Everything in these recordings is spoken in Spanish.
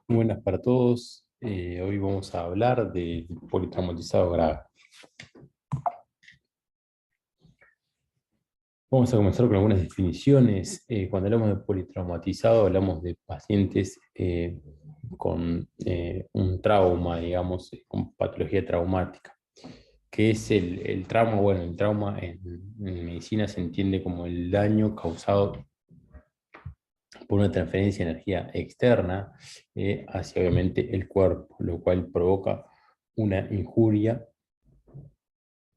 Buenas para todos. Hoy vamos a hablar de politraumatizado grave. Vamos a comenzar con algunas definiciones. Cuando hablamos de politraumatizado, hablamos de pacientes con un trauma, digamos, con patología traumática. ¿Qué es el trauma? Bueno, el trauma en medicina se entiende como el daño causado por una transferencia de energía externa hacia obviamente el cuerpo, lo cual provoca una injuria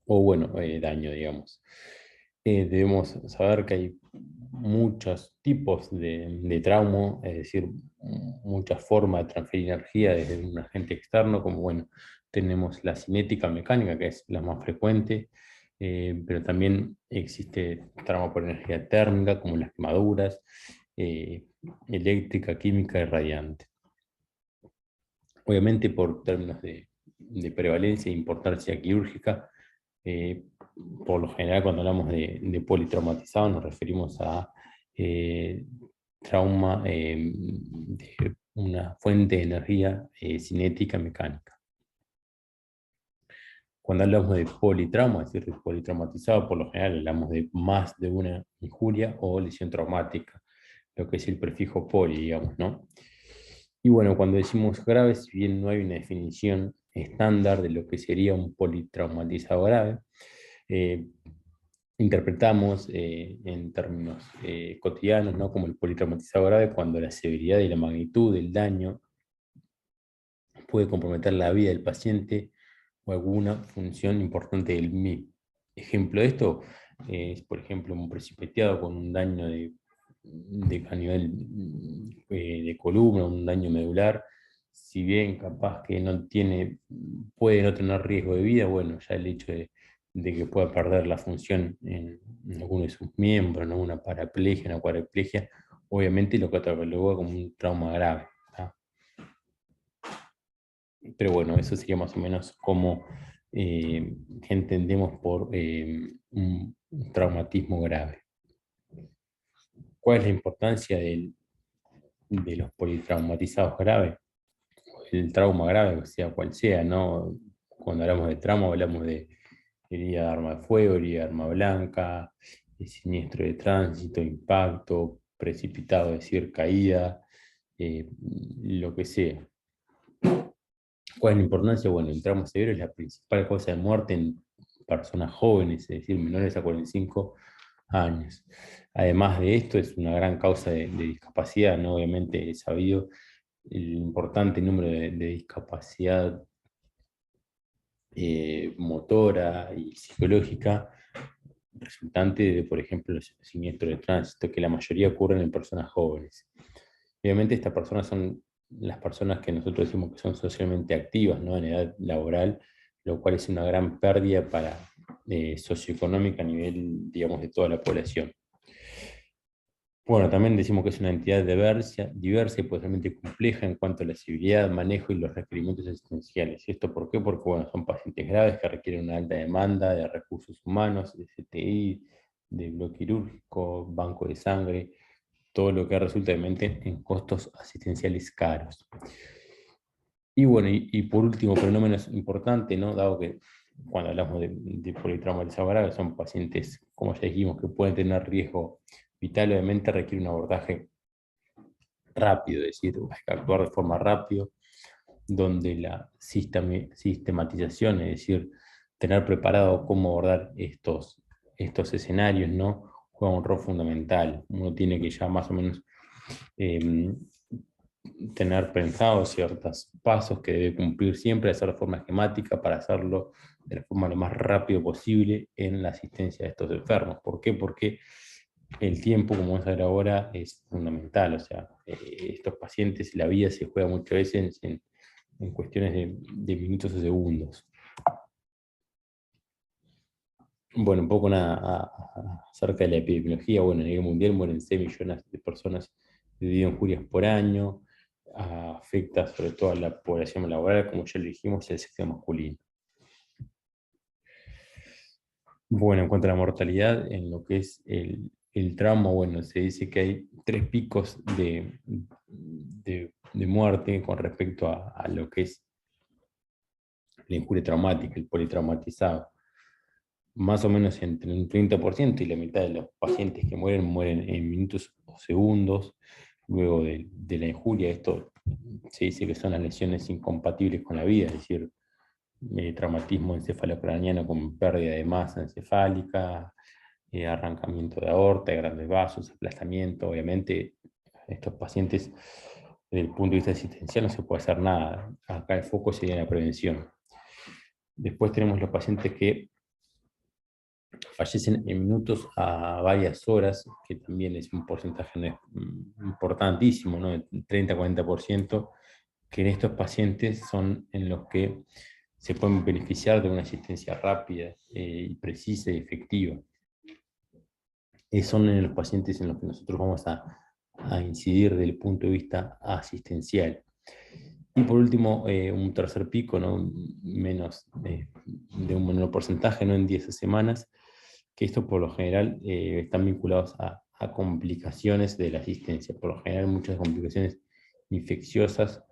o bueno, daño, digamos. Debemos saber que hay muchos tipos de trauma, es decir, muchas formas de transferir energía desde un agente externo, como bueno, tenemos la cinética mecánica, que es la más frecuente, pero también existe trauma por energía térmica, como las quemaduras, eh, eléctrica, química y radiante. Obviamente por términos de prevalencia e importancia quirúrgica, eh, por lo general cuando hablamos de politraumatizado nos referimos a eh, trauma de una fuente de energía cinética mecánica. Cuando hablamos de politrauma, es decir, politraumatizado, por lo general hablamos de más de una injuria o lesión traumática, lo que es el prefijo poli, digamos, ¿no? Y bueno, cuando decimos grave, si bien no hay una definición estándar de lo que sería un politraumatizado grave, eh, interpretamos en términos cotidianos, ¿no? Como el politraumatizado grave cuando la severidad y la magnitud del daño puede comprometer la vida del paciente o alguna función importante del mismo. Ejemplo de esto es, por ejemplo, un precipitado con un daño a nivel de columna, un daño medular. Si bien capaz que no tiene, puede no tener riesgo de vida, bueno, ya el hecho de que pueda perder la función en alguno de sus miembros, en una paraplegia, una cuadriplegia, obviamente lo cataloga como un trauma grave. ¿Tá? Pero bueno, eso sería más o menos como entendemos por un traumatismo grave. ¿Cuál es la importancia de los politraumatizados graves? El trauma grave, sea cual sea, ¿no? Cuando hablamos de trauma, hablamos de herida de arma de fuego, herida de arma blanca, de siniestro de tránsito, impacto, precipitado, es decir, caída, lo que sea. ¿Cuál es la importancia? Bueno, el trauma severo es la principal causa de muerte en personas jóvenes, es decir, menores a 45 años. Además de esto, es una gran causa de discapacidad, ¿no? Obviamente es sabido el importante número de discapacidad motora y psicológica resultante de, por ejemplo, los siniestros de tránsito, que la mayoría ocurren en personas jóvenes. Obviamente estas personas son las personas que nosotros decimos que son socialmente activas, ¿no? En edad laboral, lo cual es una gran pérdida para socioeconómica a nivel, digamos, de toda la población. Bueno, también decimos que es una entidad diversa y potencialmente compleja en cuanto a la civilidad, manejo y los requerimientos asistenciales. ¿Esto por qué? Porque bueno, son pacientes graves que requieren una alta demanda de recursos humanos, de CTI, de bloque quirúrgico, banco de sangre, todo lo que resulta obviamente en costos asistenciales caros. Y bueno, y por último, pero no menos importante, ¿no? Dado que cuando hablamos de politraumatizado grave son pacientes, como ya dijimos, que pueden tener riesgo vital, obviamente requiere un abordaje rápido, es decir, hay que actuar de forma rápida, donde la sistematización, es decir, tener preparado cómo abordar estos escenarios, ¿no? Juega un rol fundamental. Uno tiene que ya más o menos eh, tener pensados ciertos pasos que debe cumplir siempre, hacer de forma esquemática para hacerlo de la forma lo más rápido posible en la asistencia de estos enfermos. ¿Por qué? Porque el tiempo, como vamos a ver ahora, es fundamental. O sea, estos pacientes, la vida se juega muchas veces en cuestiones de minutos o segundos. Bueno, un poco acerca de la epidemiología. Bueno, a nivel mundial mueren 6 millones de personas debido a injurias por año. Afecta sobre todo a la población laboral, como ya lo dijimos, y al sexo masculino. Bueno, en cuanto a la mortalidad, en lo que es el trauma, bueno, se dice que hay 3 picos de muerte con respecto a lo que es la injuria traumática, el politraumatizado. Más o menos entre un 30% y la mitad de los pacientes que mueren, mueren en minutos o segundos luego de la injuria. Esto se dice que son las lesiones incompatibles con la vida, es decir, traumatismo encefalocraniano con pérdida de masa encefálica, arrancamiento de aorta, de grandes vasos, aplastamiento. Obviamente, estos pacientes, desde el punto de vista asistencial, no se puede hacer nada. Acá el foco sería la prevención. Después tenemos los pacientes que fallecen en minutos a varias horas, que también es un porcentaje importantísimo, ¿no? 30-40%, que en estos pacientes son en los que se pueden beneficiar de una asistencia rápida y precisa y efectiva. Son en los pacientes en los que nosotros vamos a incidir desde el punto de vista asistencial. Y por último, un tercer pico, ¿no? Menos de un menor porcentaje, ¿no? En 10 semanas, que esto por lo general están vinculados a complicaciones de la asistencia. Por lo general, muchas complicaciones infecciosas,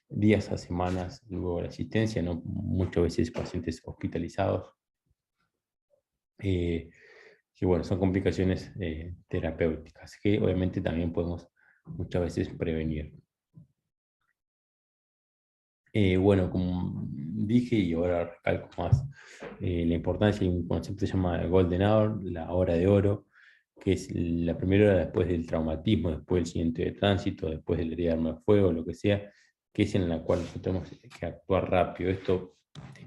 días a semanas luego de la asistencia, ¿no? Muchas veces pacientes hospitalizados. Que bueno, son complicaciones terapéuticas que obviamente también podemos muchas veces prevenir. Bueno, como dije, y ahora recalco más la importancia de un concepto que se llama Golden Hour, la hora de oro, que es la primera hora después del traumatismo, después del siguiente de tránsito, después del herida de arma de fuego, lo que sea, que es en la cual nosotros tenemos que actuar rápido. Esto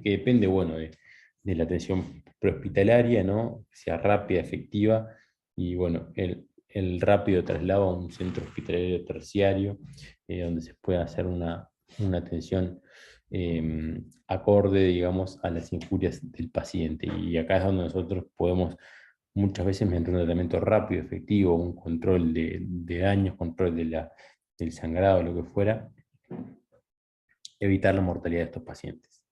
que depende, bueno, de la atención prehospitalaria, ¿no? Que sea rápida, efectiva, y bueno, el rápido traslado a un centro hospitalario terciario, donde se pueda hacer una atención acorde, digamos, a las injurias del paciente. Y acá es donde nosotros podemos, muchas veces, mediante un tratamiento rápido, efectivo, un control de daños, control del sangrado, lo que fuera, evitar la mortalidad de estos pacientes.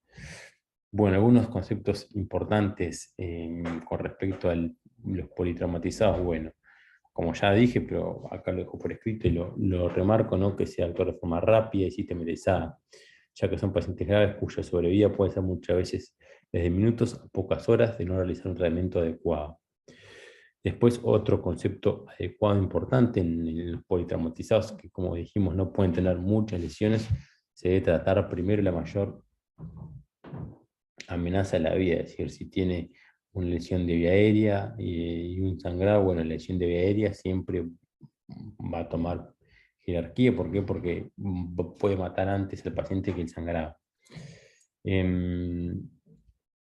Bueno, algunos conceptos importantes con respecto a los politraumatizados, bueno, como ya dije, pero acá lo dejo por escrito y lo remarco, ¿no? Que sea actuar de forma rápida y sistematizada, ya que son pacientes graves cuya sobrevida puede ser muchas veces desde minutos a pocas horas de no realizar un tratamiento adecuado. Después, otro concepto adecuado importante en los politraumatizados, que como dijimos no pueden tener muchas lesiones, se debe tratar primero la mayor amenaza a la vida, es decir, si tiene una lesión de vía aérea y un sangrado, bueno, la lesión de vía aérea siempre va a tomar jerarquía. ¿Por qué? Porque puede matar antes al paciente que el sangrado.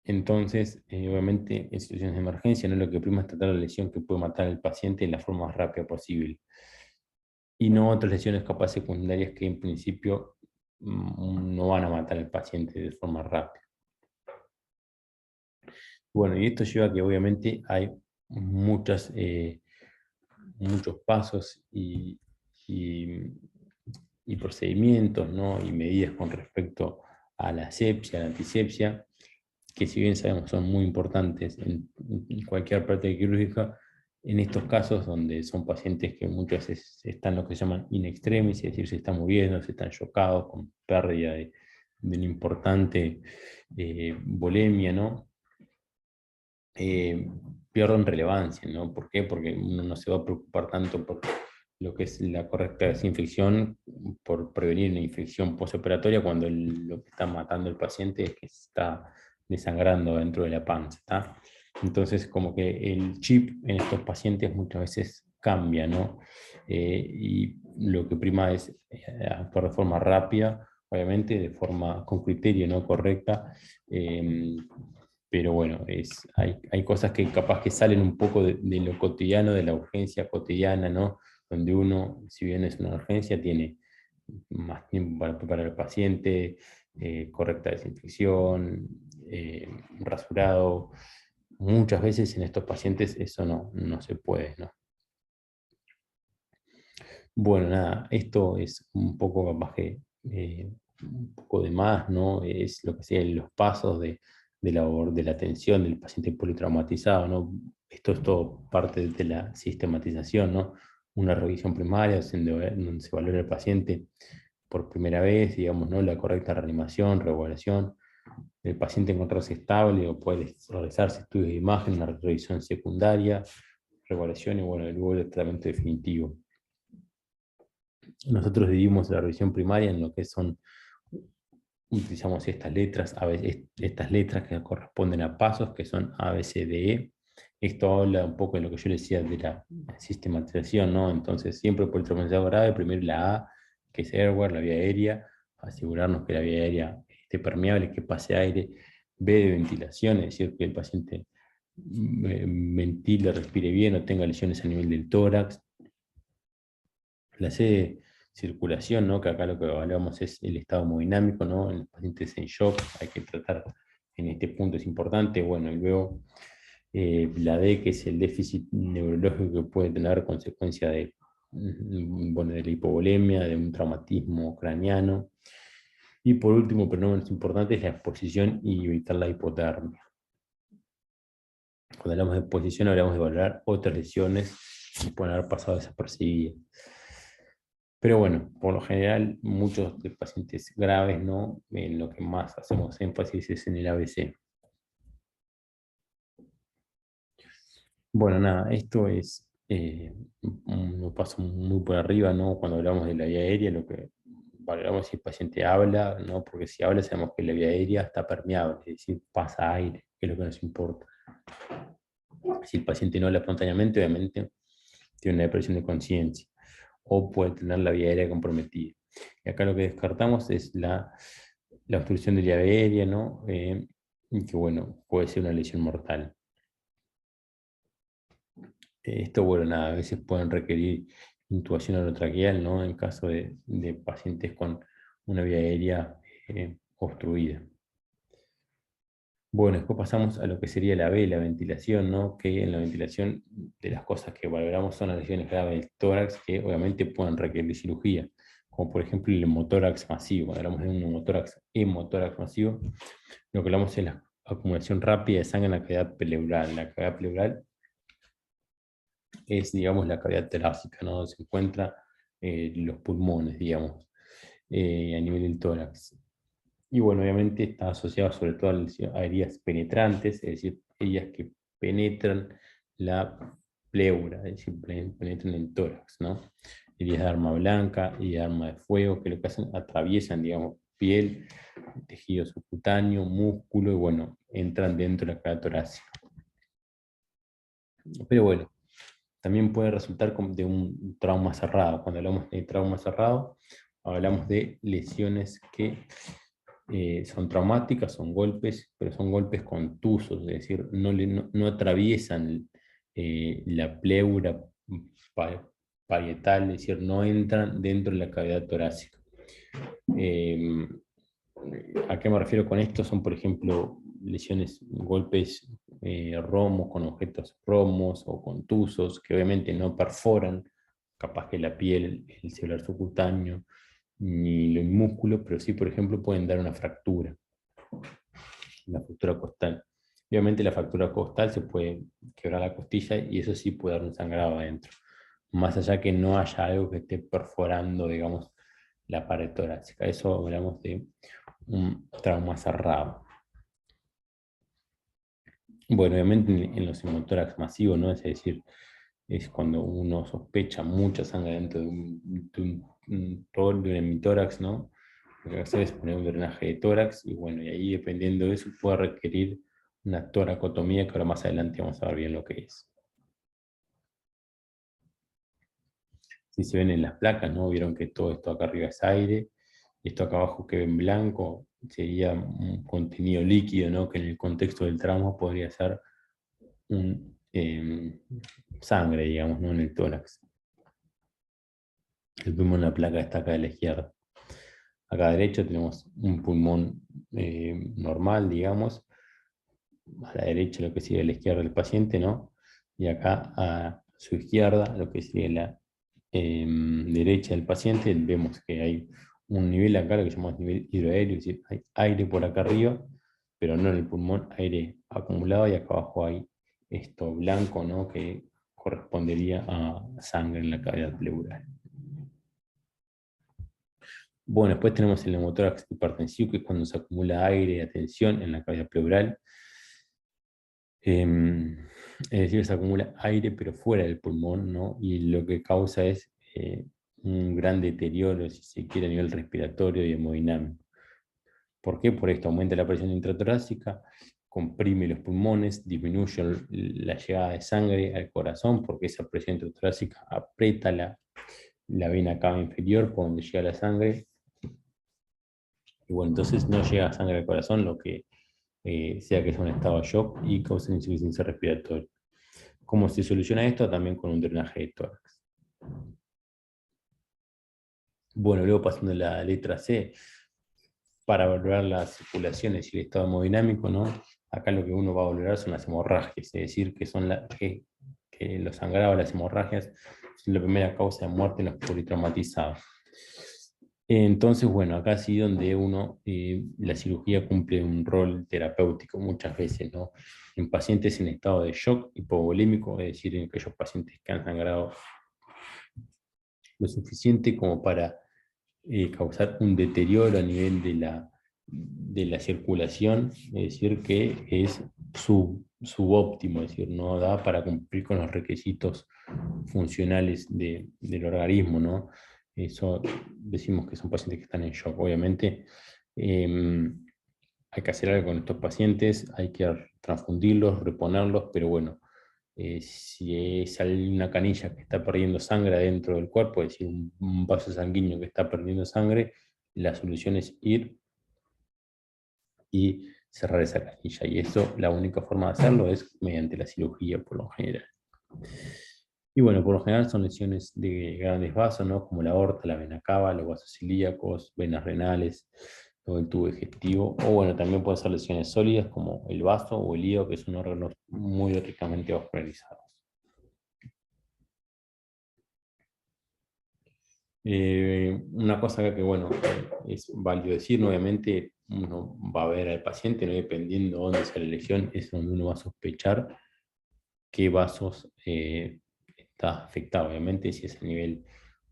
Entonces, obviamente, en situaciones de emergencia, no lo que prima es tratar la lesión que puede matar al paciente de la forma más rápida posible. Y no otras lesiones capaz secundarias que en principio no van a matar al paciente de forma rápida. Bueno, y esto lleva a que obviamente hay muchos pasos y procedimientos, ¿no? Y medidas con respecto a la asepsia, a la antisepsia, que si bien sabemos son muy importantes en cualquier práctica quirúrgica, en estos casos donde son pacientes que muchas veces están lo que se llaman in extremis, es decir, se están muriendo, se están chocados con pérdida de una importante volemia, ¿no? Pierden relevancia, ¿no? ¿Por qué? Porque uno no se va a preocupar tanto por lo que es la correcta desinfección, por prevenir una infección postoperatoria cuando lo que está matando al paciente es que se está desangrando dentro de la panza, ¿tá? Entonces, como que el chip en estos pacientes muchas veces cambia, ¿no? Y lo que prima es actuar de forma rápida, obviamente, de forma con criterio, ¿no? Correcta, pero bueno, hay cosas que capaz que salen un poco de lo cotidiano, de la urgencia cotidiana, ¿no? Donde uno, si bien es una urgencia, tiene más tiempo para preparar al paciente, correcta desinfección, rasurado. Muchas veces en estos pacientes eso no se puede, ¿no? Bueno, nada, esto es un poco capaz que un poco de más, ¿no? Es lo que sean los pasos de de la atención del paciente politraumatizado, ¿no? Esto es todo parte de la sistematización, ¿no? Una revisión primaria donde se valora el paciente por primera vez, digamos, ¿no? La correcta reanimación, regulación, el paciente encontrarse estable o puede realizarse estudios de imagen, una revisión secundaria, regulación y bueno, luego el tratamiento definitivo. Nosotros dividimos la revisión primaria en lo que son, utilizamos estas letras, estas letras que corresponden a pasos, que son A, B, C, D, E. Esto habla un poco de lo que yo les decía de la sistematización, ¿no? Entonces, siempre por el traumatizado grave, primero la A, que es airway, la vía aérea, asegurarnos que la vía aérea esté permeable, que pase aire. B, de ventilación, es decir, que el paciente ventile, respire bien, no tenga lesiones a nivel del tórax. La C de circulación, ¿no? Que acá lo que evaluamos es el estado hemodinámico, ¿no? En los pacientes en shock hay que tratar, en este punto es importante. Bueno, y luego la D, que es el déficit neurológico que puede tener consecuencia de, bueno, de la hipovolemia, de un traumatismo craneano. Y por último, pero no menos importante, es la exposición y evitar la hipotermia. Cuando hablamos de exposición, hablamos de evaluar otras lesiones que pueden haber pasado desapercibidas. Pero bueno, por lo general, muchos de pacientes graves, ¿no? En lo que más hacemos énfasis es en el ABC. Bueno, nada, esto es un paso muy por arriba, ¿no? Cuando hablamos de la vía aérea, lo que valoramos si el paciente habla, ¿no? Porque si habla sabemos que la vía aérea está permeable, es decir, pasa aire, que es lo que nos importa. Si el paciente no habla espontáneamente, obviamente tiene una depresión de conciencia o puede tener la vía aérea comprometida. Y acá lo que descartamos es la obstrucción de la vía aérea, ¿no? Que bueno, puede ser una lesión mortal. Esto, bueno, nada, a veces pueden requerir intubación orotraqueal, ¿no? En caso de pacientes con una vía aérea obstruida. Bueno, después pasamos a lo que sería la B, la ventilación, ¿no? Que en la ventilación de las cosas que valoramos son las lesiones graves del tórax, que obviamente pueden requerir cirugía, como por ejemplo el hemotórax masivo. Cuando hablamos de un hemotórax masivo, lo que hablamos es la acumulación rápida de sangre en la cavidad pleural. La cavidad pleural es, digamos, la cavidad torácica, ¿no? Donde se encuentran los pulmones, digamos, a nivel del tórax. Y bueno, obviamente está asociado sobre todo a heridas penetrantes, es decir, heridas que penetran la pleura, es decir, penetran el tórax, ¿no? Heridas de arma blanca y de arma de fuego, que lo que hacen, atraviesan, digamos, piel, tejido subcutáneo, músculo, y bueno, entran dentro de la cavidad torácica. Pero bueno, también puede resultar de un trauma cerrado. Cuando hablamos de trauma cerrado, hablamos de lesiones que son traumáticas, son golpes, pero son golpes contusos, es decir, no atraviesan la pleura parietal, es decir, no entran dentro de la cavidad torácica. ¿A qué me refiero con esto? Son, por ejemplo, lesiones, golpes romos con objetos romos o contusos, que obviamente no perforan, capaz que la piel, el celular subcutáneo, ni el músculo, pero sí, por ejemplo, pueden dar una fractura costal. Obviamente la fractura costal se puede quebrar la costilla y eso sí puede dar un sangrado adentro. Más allá que no haya algo que esté perforando, digamos, la pared torácica. Eso hablamos de un trauma cerrado. Bueno, obviamente en los hemotórax masivos, ¿no? Es decir, es cuando uno sospecha mucha sangre dentro de un hemitórax, ¿no? Lo que hacer es poner un drenaje de tórax y bueno, y ahí dependiendo de eso puede requerir una toracotomía que ahora más adelante vamos a ver bien lo que es. Si se ven en las placas, ¿no? Vieron que todo esto acá arriba es aire, esto acá abajo que ven blanco sería un contenido líquido, ¿no? Que en el contexto del trauma podría ser un, sangre, digamos, ¿no? En el tórax. El pulmón, la placa está acá a la izquierda. Acá a la derecha tenemos un pulmón normal, digamos, a la derecha lo que sigue a la izquierda del paciente, ¿no? Y acá a su izquierda, lo que sigue a la derecha del paciente, vemos que hay un nivel acá, lo que llamamos nivel hidroaéreo, es decir, hay aire por acá arriba, pero no en el pulmón, aire acumulado, y acá abajo hay esto blanco, ¿no? Que correspondería a sangre en la cavidad pleural. Bueno, después tenemos el neumotórax hipertensivo, que es cuando se acumula aire y tensión en la cavidad pleural. Es decir, se acumula aire pero fuera del pulmón, ¿no? Y lo que causa es un gran deterioro, si se quiere, a nivel respiratorio y hemodinámico. ¿Por qué? Por esto aumenta la presión intratorácica, comprime los pulmones, disminuye la llegada de sangre al corazón, porque esa presión intratorácica aprieta la vena cava inferior por donde llega la sangre. Y bueno, entonces no llega sangre al corazón, lo que sea que sea un estado de shock y causa insuficiencia respiratoria. ¿Cómo se soluciona esto? También con un drenaje de tórax. Bueno, luego pasando a la letra C, para valorar las circulaciones y el estado hemodinámico, ¿no? Acá lo que uno va a valorar son las hemorragias, es decir, que los sangrados, las hemorragias, son la primera causa de muerte en los politraumatizados. Entonces, bueno, acá sí donde la cirugía cumple un rol terapéutico muchas veces, ¿no? En pacientes en estado de shock hipovolémico, es decir, en aquellos pacientes que han sangrado lo suficiente como para causar un deterioro a nivel de la circulación, es decir, que es subóptimo, es decir, no da para cumplir con los requisitos funcionales del organismo, ¿no? Eso decimos que son pacientes que están en shock. Obviamente hay que hacer algo con estos pacientes, hay que transfundirlos, reponerlos, pero bueno, si es una canilla que está perdiendo sangre dentro del cuerpo, es decir, un vaso sanguíneo que está perdiendo sangre, la solución es ir y cerrar esa canilla. Y eso, la única forma de hacerlo es mediante la cirugía, por lo general. Y bueno, por lo general son lesiones de grandes vasos, ¿no? Como la aorta, la vena cava, los vasos ilíacos, venas renales, o el tubo digestivo, o bueno, también pueden ser lesiones sólidas como el vaso o el hígado, que son órganos muy ricamente vascularizados. Una cosa acá que, bueno, es válido decir, obviamente uno va a ver al paciente, ¿no? Dependiendo de dónde sea la lesión, es donde uno va a sospechar qué vasos está afectado. Obviamente, si es a nivel,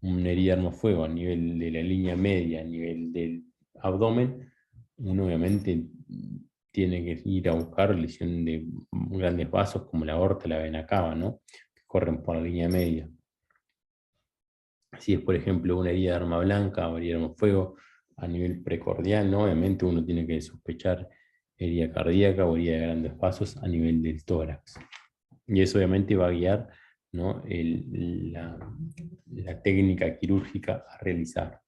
una herida de fuego, a nivel de la línea media, a nivel del abdomen, uno obviamente tiene que ir a buscar lesión de grandes vasos como la aorta, la vena cava, ¿no? Que corren por la línea media. Si es, por ejemplo, una herida de arma blanca o herida de arma fuego a nivel precordial, ¿no? Obviamente uno tiene que sospechar herida cardíaca o herida de grandes vasos a nivel del tórax. Y eso obviamente va a guiar, ¿no? la técnica quirúrgica a realizar.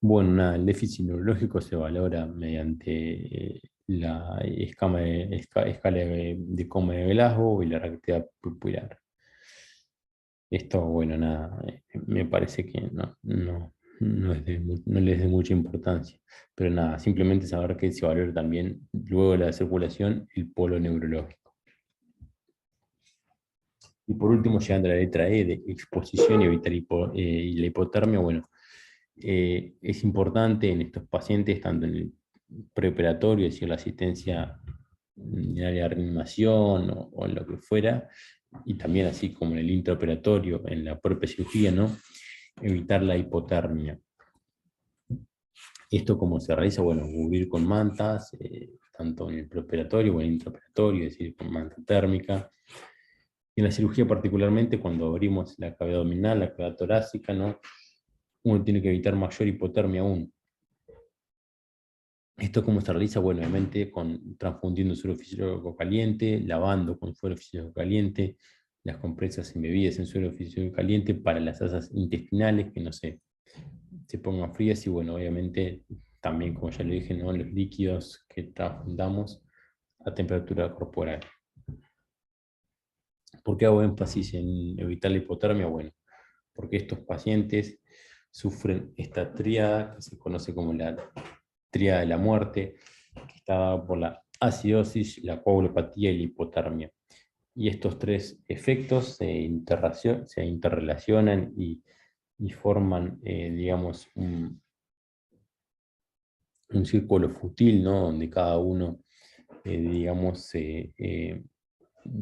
Bueno, nada, el déficit neurológico se valora mediante la escala de Coma de Glasgow y la reactividad pupilar. Esto, bueno, nada, me parece que no les dé mucha importancia. Pero nada, simplemente saber que se valora también, luego de la circulación, el polo neurológico. Y por último, llegando a la letra E de exposición y evitar y la hipotermia, bueno, es importante en estos pacientes, tanto en el preoperatorio, es decir, la asistencia en el área de reanimación o en lo que fuera, y también así como en el intraoperatorio, en la propia cirugía, ¿no? Evitar la hipotermia. Esto como se realiza, bueno, cubrir con mantas, tanto en el preoperatorio o en el intraoperatorio, es decir, con manta térmica. Y en la cirugía particularmente, cuando abrimos la cavidad abdominal, la cavidad torácica, ¿no? Uno tiene que evitar mayor hipotermia aún. ¿Esto cómo se realiza? Bueno, obviamente transfundiendo suero fisiológico caliente, lavando con suero fisiológico caliente, las compresas embebidas en suero fisiológico caliente para las asas intestinales que no se pongan frías, y bueno, obviamente también, como ya le dije, ¿no? Los líquidos que transfundamos a temperatura corporal. ¿Por qué hago énfasis en evitar la hipotermia? Bueno, porque estos pacientes sufren esta tríada que se conoce como la tríada de la muerte, que está dada por la acidosis, la coagulopatía y la hipotermia. Y estos tres efectos se interrelacionan y forman, digamos, un círculo futil, ¿no? Donde cada uno, digamos,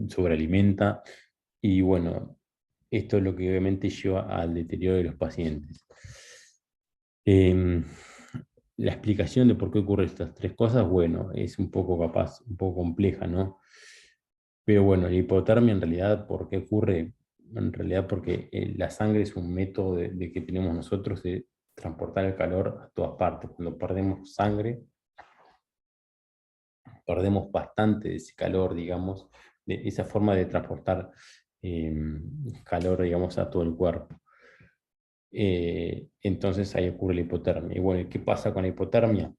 sobrealimenta. Y bueno, esto es lo que obviamente lleva al deterioro de los pacientes. La explicación de por qué ocurren estas tres cosas, bueno, es un poco capaz, un poco compleja, ¿no? Pero bueno, la hipotermia en realidad, ¿por qué ocurre? En realidad porque la sangre es un método de que tenemos nosotros de transportar el calor a todas partes. Cuando perdemos sangre, perdemos bastante de ese calor, digamos, de esa forma de transportar eh, calor, digamos, a todo el cuerpo. Entonces ahí ocurre la hipotermia. Y bueno, ¿qué pasa con la hipotermia?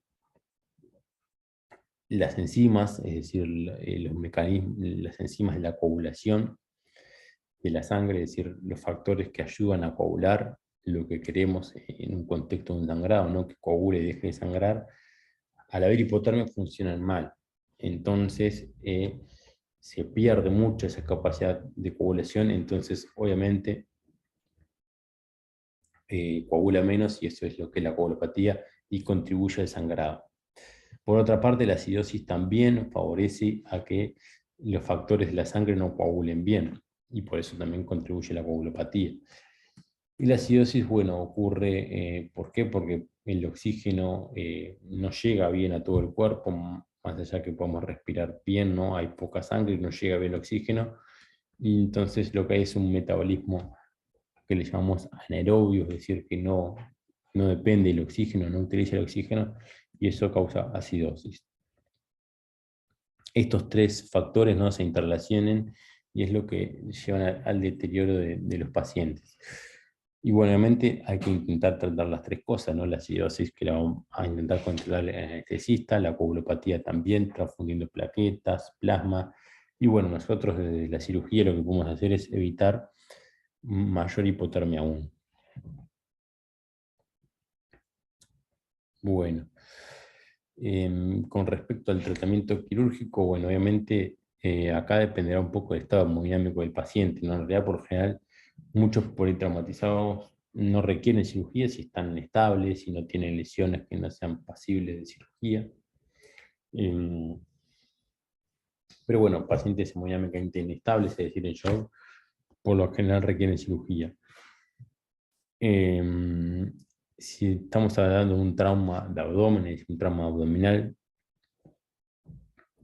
Las enzimas, es decir, los mecanismos, las enzimas de la coagulación de la sangre, es decir, los factores que ayudan a coagular lo que queremos en un contexto de un sangrado, ¿no? Que coagule y deje de sangrar, al haber hipotermia funcionan mal. Entonces se pierde mucho esa capacidad de coagulación, entonces obviamente coagula menos y eso es lo que es la coagulopatía y contribuye al sangrado. Por otra parte, la acidosis también favorece a que los factores de la sangre no coagulen bien y por eso también contribuye a la coagulopatía. Y la acidosis, bueno, ocurre, ¿por qué? Porque el oxígeno no llega bien a todo el cuerpo, más allá que podamos respirar bien, ¿no? Hay poca sangre y no llega bien el oxígeno, y entonces lo que hay es un metabolismo que le llamamos anaerobio, es decir, que no depende del oxígeno, no utiliza el oxígeno, y eso causa acidosis. Estos tres factores no se interrelacionan y es lo que llevan al deterioro de los pacientes. Y bueno, obviamente hay que intentar tratar las tres cosas, ¿no? La acidosis que la vamos a intentar controlar el anestesista, la coagulopatía también, transfundiendo plaquetas, plasma. Y bueno, nosotros desde la cirugía lo que podemos hacer es evitar mayor hipotermia aún. Bueno, con respecto al tratamiento quirúrgico, bueno, obviamente acá dependerá un poco del estado hemodinámico del paciente, ¿no? En realidad, por lo general, muchos politraumatizados no requieren cirugía si están estables, si no tienen lesiones que no sean pasibles de cirugía. Em, pero bueno, pacientes hemodinámicamente inestables, es decir, en shock, por lo general requieren cirugía. Em, si estamos hablando de un trauma de abdomen, es un trauma abdominal,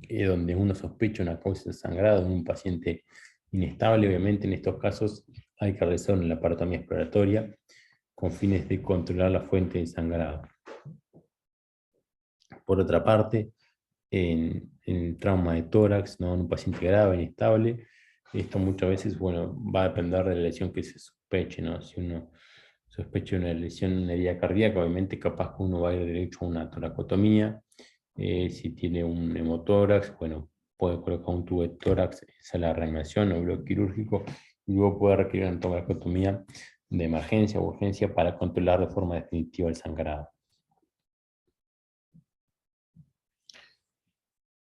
donde uno sospecha una causa de sangrado en un paciente inestable, obviamente en estos casos hay que realizar una laparotomía exploratoria con fines de controlar la fuente de sangrado. Por otra parte, en trauma de tórax, ¿no? En un paciente grave, inestable, esto muchas veces, bueno, va a depender de la lesión que se sospeche, ¿no? Si uno sospecha una lesión en una herida cardíaca, obviamente capaz que uno va a ir derecho a una toracotomía. Si tiene un hemotórax, bueno, puede colocar un tubo de tórax, esa es la reanimación o bloque quirúrgico, y luego puede requerir una toracotomía de emergencia o urgencia para controlar de forma definitiva el sangrado.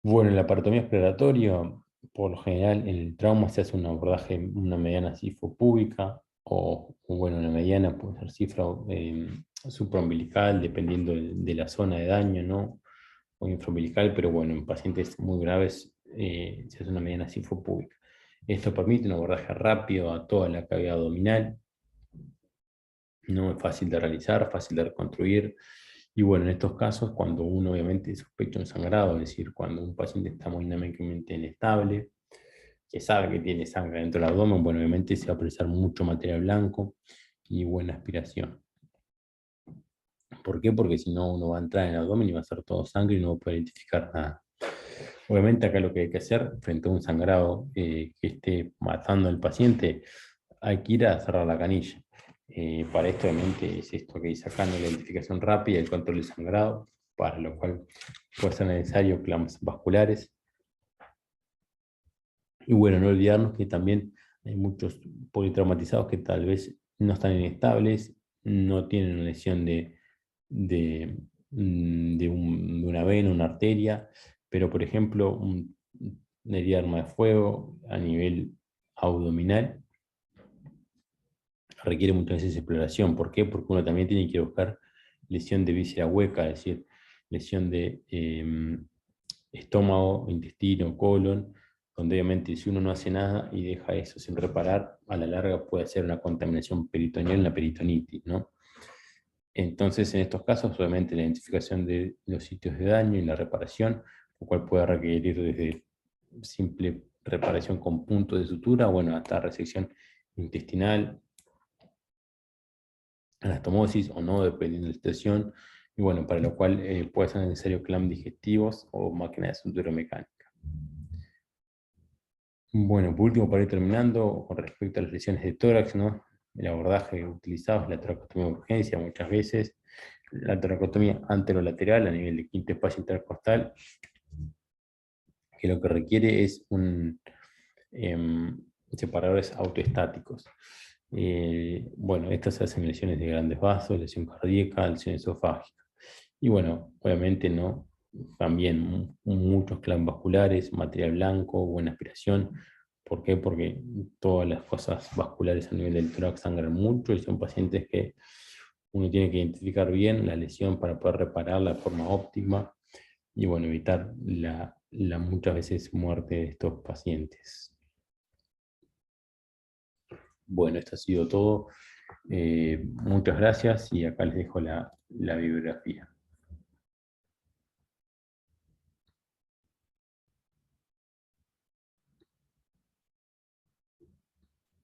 Bueno, en la paratomía exploratoria, por lo general, en el trauma se hace un abordaje, una mediana cifropúbica, o bueno, una mediana puede ser cifra supraumbilical, dependiendo de la zona de daño, ¿no? O infraumbilical, pero bueno, en pacientes muy graves se hace una mediana cifropúbica. Esto permite un abordaje rápido a toda la cavidad abdominal, no es fácil de realizar, fácil de reconstruir. Y bueno, en estos casos, cuando uno obviamente sospecha un sangrado, es decir, cuando un paciente está hemodinámicamente inestable, que sabe que tiene sangre dentro del abdomen, bueno, obviamente se va a precisar mucho material blanco y buena aspiración. ¿Por qué? Porque si no, uno va a entrar en el abdomen y va a ser todo sangre y no va a poder identificar nada. Obviamente acá lo que hay que hacer frente a un sangrado que esté matando al paciente, hay que ir a cerrar la canilla. Para esto obviamente es esto que dice acá, ¿no? La identificación rápida y el control del sangrado, para lo cual puede ser necesario clamas vasculares. Y bueno, no olvidarnos que también hay muchos politraumatizados que tal vez no están inestables, no tienen una lesión de, de una vena, una arteria, pero por ejemplo, una herida de arma de fuego a nivel abdominal requiere muchas veces exploración. ¿Por qué? Porque uno también tiene que buscar lesión de víscera hueca, es decir, lesión de estómago, intestino, colon, donde obviamente si uno no hace nada y deja eso sin reparar, a la larga puede ser una contaminación peritoneal, una peritonitis, ¿no? Entonces, en estos casos, obviamente la identificación de los sitios de daño y la reparación, lo cual puede requerir desde simple reparación con puntos de sutura, bueno, hasta resección intestinal, anastomosis o no, dependiendo de la situación, y bueno, para lo cual puede ser necesario clamp digestivos o máquina de sutura mecánica. Bueno, por último, para ir terminando, con respecto a las lesiones de tórax, ¿no? El abordaje utilizado es la toracotomía de urgencia muchas veces, la toracotomía anterolateral a nivel de quinto espacio intercostal, que lo que requiere es separadores autoestáticos. Bueno, estas se hacen en lesiones de grandes vasos, lesión cardíaca, lesión esofágica. Y bueno, obviamente no, también muchos clamps vasculares, material blanco, buena aspiración. ¿Por qué? Porque todas las cosas vasculares a nivel del tórax sangran mucho y son pacientes que uno tiene que identificar bien la lesión para poder repararla de forma óptima y bueno, evitar la muchas veces muerte de estos pacientes. Bueno, esto ha sido todo. Muchas gracias y acá les dejo la bibliografía.